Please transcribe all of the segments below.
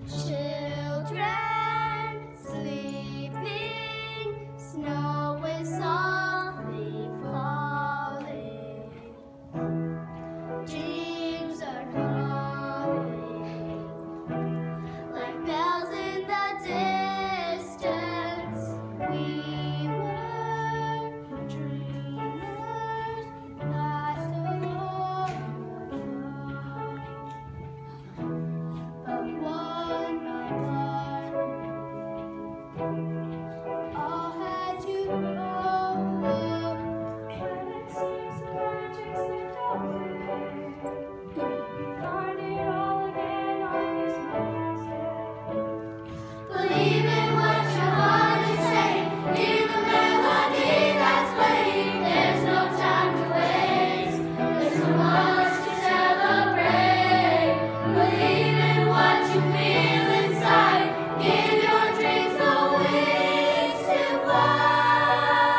Children sleeping, snow is softly falling. Dreams are calling, like bells in the distance. We were dreamers, not so long ago. But one by one, all had to grow up. When it seems the magic slipped away, we find it all again on Christmas Day. Believe in what your heart is saying. Hear the melody that's playing. There's no time to waste. There's so much to celebrate. Believe in what you feel inside. Give your dreams the wings to fly.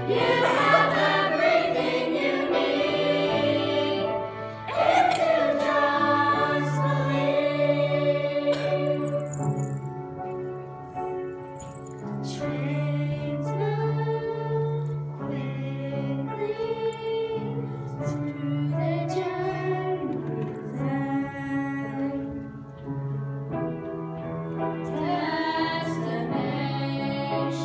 You have everything you need if you just believe. Trains move quickly through the journey's end. Destinations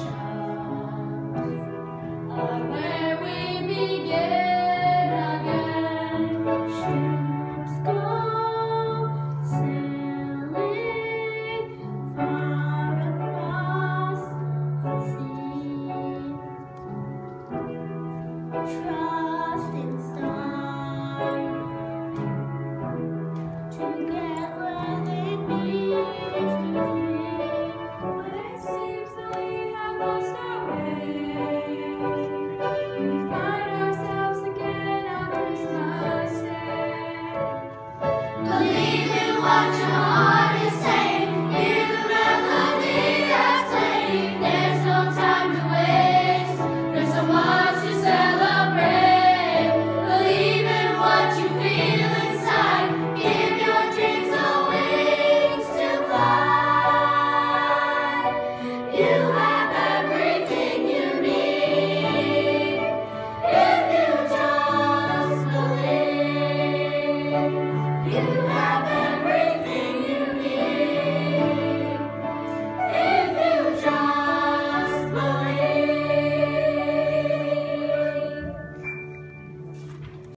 are where we begin again. Ships go sailing far across the sea. Trust in stars to get where they need to be. When it seems that we have lost our way, we find ourselves again on Christmas Day. Believe in what your